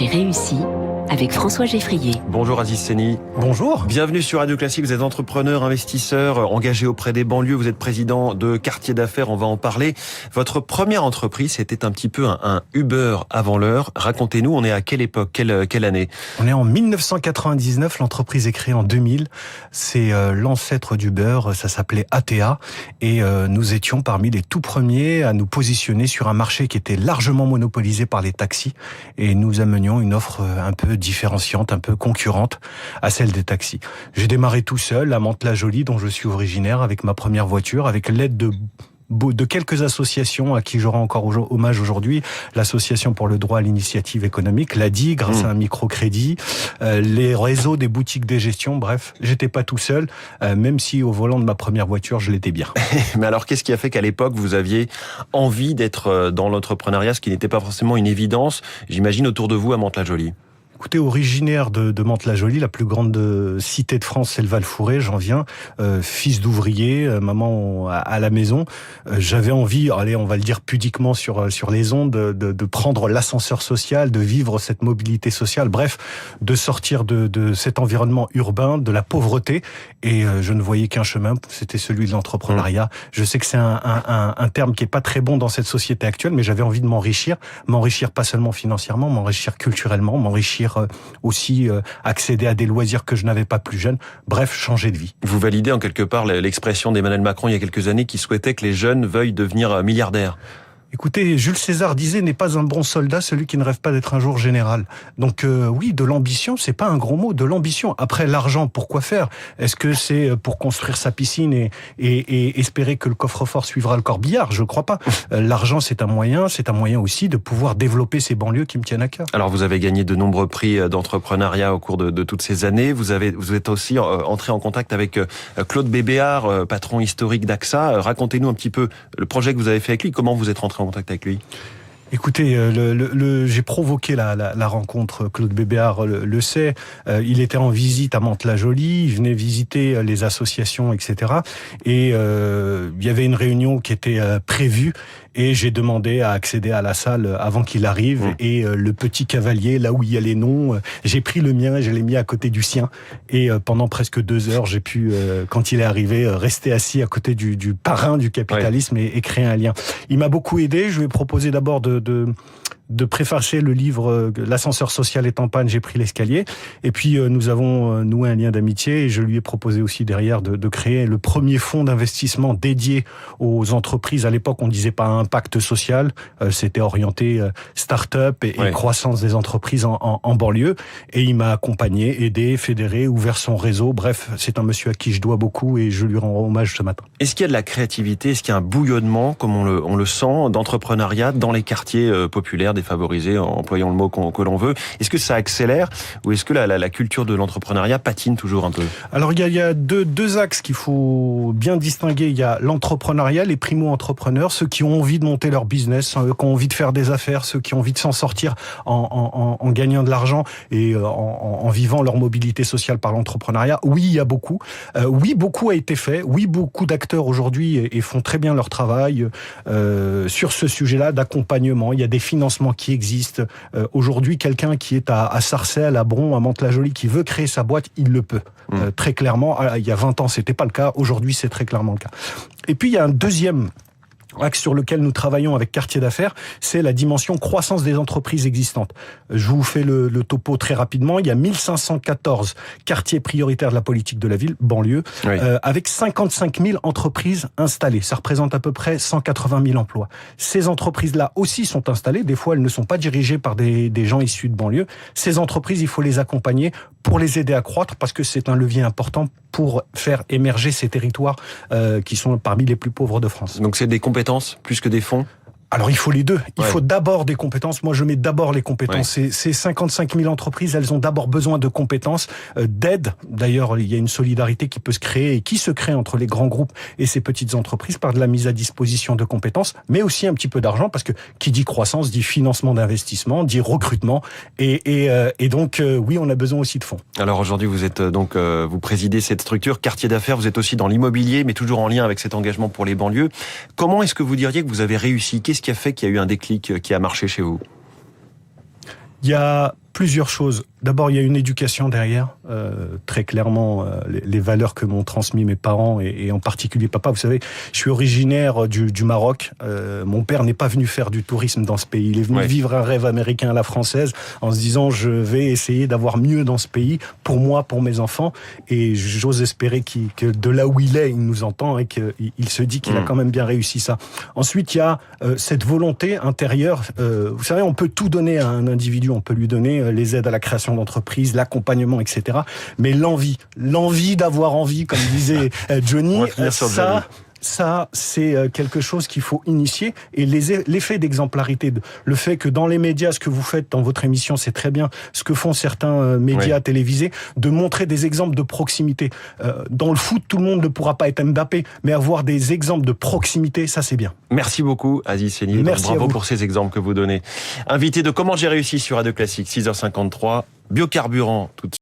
J'ai réussi avec François Geffrier. Bonjour Aziz Seni. Bonjour. Bienvenue sur Radio Classique. Vous êtes entrepreneur, investisseur, engagé auprès des banlieues. Vous êtes président de Quartier d'Affaires. On va en parler. Votre première entreprise, c'était un petit peu un Uber avant l'heure. Racontez-nous, on est à quelle époque, quelle année? On est en 1999. L'entreprise est créée en 2000. C'est l'ancêtre d'Uber. Ça s'appelait ATA. Et nous étions parmi les tout premiers à nous positionner sur un marché qui était largement monopolisé par les taxis. Et nous amenions une offre un peu différenciante, un peu concurrente à celle des taxis. J'ai démarré tout seul à Mantes-la-Jolie, dont je suis originaire, avec ma première voiture, avec l'aide de quelques associations à qui je rends encore hommage aujourd'hui. L'association pour le droit à l'initiative économique, l'ADI, grâce à un microcrédit, les réseaux des boutiques de gestion. Bref, j'étais pas tout seul, même si au volant de ma première voiture, je l'étais bien. Mais alors, qu'est-ce qui a fait qu'à l'époque, vous aviez envie d'être dans l'entrepreneuriat, ce qui n'était pas forcément une évidence, j'imagine, autour de vous à Mantes-la-Jolie? Écoutez, originaire de Mantes-la-Jolie, la plus grande cité de France, c'est le Val-Fouré, j'en viens, fils d'ouvrier, maman à la maison. J'avais envie, allez, on va le dire pudiquement sur les ondes, de prendre l'ascenseur social, de vivre cette mobilité sociale, bref, de sortir de cet environnement urbain, de la pauvreté, et je ne voyais qu'un chemin, c'était celui de l'entrepreneuriat. Je sais que c'est un terme qui est pas très bon dans cette société actuelle, mais j'avais envie de m'enrichir pas seulement financièrement, m'enrichir culturellement, m'enrichir aussi accéder à des loisirs que je n'avais pas plus jeune. Bref, changer de vie. Vous validez en quelque part l'expression d'Emmanuel Macron il y a quelques années qui souhaitait que les jeunes veuillent devenir milliardaires. Écoutez, Jules César disait « n'est pas un bon soldat celui qui ne rêve pas d'être un jour général ». Donc oui, de l'ambition, c'est pas un gros mot, de l'ambition. Après, l'argent, pourquoi faire? Est-ce que c'est pour construire sa piscine et espérer que le coffre-fort suivra le corbillard? Je crois pas. L'argent, c'est un moyen aussi de pouvoir développer ces banlieues qui me tiennent à cœur. Alors, vous avez gagné de nombreux prix d'entrepreneuriat au cours de toutes ces années. Vous êtes aussi entré en contact avec Claude Bébéar, patron historique d'AXA. Racontez-nous un petit peu le projet que vous avez fait avec lui. Comment vous êtes rentré en contact avec lui? Écoutez, j'ai provoqué la rencontre. Claude Bébéar le sait. Il était en visite à Mantes-la-Jolie. Il venait visiter les associations, etc. Et il y avait une réunion qui était prévue. Et j'ai demandé à accéder à la salle avant qu'il arrive. Et le petit cavalier, là où il y a les noms, j'ai pris le mien et je l'ai mis à côté du sien. Et pendant presque 2 heures, j'ai pu, quand il est arrivé, rester assis à côté du parrain du capitalisme et créer un lien. Il m'a beaucoup aidé. Je lui ai proposé d'abord de préfacer le livre L'ascenseur social est en panne, j'ai pris l'escalier. Et puis nous avons noué un lien d'amitié et je lui ai proposé aussi derrière de créer le premier fonds d'investissement dédié aux entreprises. À l'époque, on disait pas impact social, c'était orienté start-up et croissance des entreprises en banlieue. Et il m'a accompagné, aidé, fédéré, ouvert son réseau. Bref, c'est un monsieur à qui je dois beaucoup et je lui rends hommage ce matin. Est-ce qu'il y a de la créativité, est-ce qu'il y a un bouillonnement, comme on le sent, d'entrepreneuriat dans les quartiers populaires, défavorisés, en employant le mot que l'on veut? Est-ce que ça accélère ou est-ce que la culture de l'entrepreneuriat patine toujours un peu? Alors il y a deux axes qu'il faut bien distinguer. Il y a l'entrepreneuriat, les primo-entrepreneurs, ceux qui ont envie de monter leur business, qui ont envie de faire des affaires, ceux qui ont envie de s'en sortir en gagnant de l'argent et en vivant leur mobilité sociale par l'entrepreneuriat. Oui, il y a beaucoup. Oui, beaucoup a été fait. Oui, beaucoup d'acteurs aujourd'hui et font très bien leur travail sur ce sujet-là d'accompagnement. Il y a des financements qui existent. Aujourd'hui, quelqu'un qui est à Sarcelles, à Bron, à Mantes-la-Jolie, qui veut créer sa boîte, il le peut. Très clairement. Il y a 20 ans, c'était pas le cas. Aujourd'hui, c'est très clairement le cas. Et puis, il y a un deuxième axe sur lequel nous travaillons avec Quartier d'Affaires, c'est la dimension croissance des entreprises existantes. Je vous fais le topo très rapidement. Il y a 1514 quartiers prioritaires de la politique de la ville, banlieue, avec 55 000 entreprises installées. Ça représente à peu près 180 000 emplois. Ces entreprises-là aussi sont installées. Des fois, elles ne sont pas dirigées par des gens issus de banlieue. Ces entreprises, il faut les accompagner pour les aider à croître parce que c'est un levier important pour faire émerger ces territoires qui sont parmi les plus pauvres de France. Donc c'est des compétences plus que des fonds? Alors il faut les deux. Il faut d'abord des compétences. Moi je mets d'abord les compétences. Ces 55 000 entreprises, elles ont d'abord besoin de compétences, d'aide. D'ailleurs, il y a une solidarité qui peut se créer et qui se crée entre les grands groupes et ces petites entreprises par de la mise à disposition de compétences, mais aussi un petit peu d'argent parce que qui dit croissance dit financement d'investissement, dit recrutement et donc oui, on a besoin aussi de fonds. Alors aujourd'hui, vous êtes donc vous présidez cette structure Quartier d'Affaires. Vous êtes aussi dans l'immobilier, mais toujours en lien avec cet engagement pour les banlieues. Comment est-ce que vous diriez que vous avez réussi? Qu'est-ce qui a fait qu'il y a eu un déclic qui a marché chez vous? Il y a Plusieurs choses. D'abord, il y a une éducation derrière. Très clairement, les valeurs que m'ont transmis mes parents et en particulier papa. Vous savez, je suis originaire du Maroc. Mon père n'est pas venu faire du tourisme dans ce pays. Il est venu vivre un rêve américain à la française en se disant je vais essayer d'avoir mieux dans ce pays pour moi, pour mes enfants. Et j'ose espérer que de là où il est, il nous entend et qu'il se dit qu'il a quand même bien réussi ça. Ensuite, il y a cette volonté intérieure. Vous savez, on peut tout donner à un individu. On peut lui donner les aides à la création d'entreprise, l'accompagnement, etc. Mais l'envie d'avoir envie, comme disait Johnny, ça, c'est quelque chose qu'il faut initier. Et l'effet d'exemplarité, le fait que dans les médias, ce que vous faites dans votre émission, c'est très bien, ce que font certains médias télévisés, de montrer des exemples de proximité. Dans le foot, tout le monde ne pourra pas être Mbappé, mais avoir des exemples de proximité, ça c'est bien. Merci beaucoup, Aziz Seigné. Bravo pour ces exemples que vous donnez. Invité de Comment j'ai réussi sur Radio Classique, 6h53, biocarburant, tout de suite.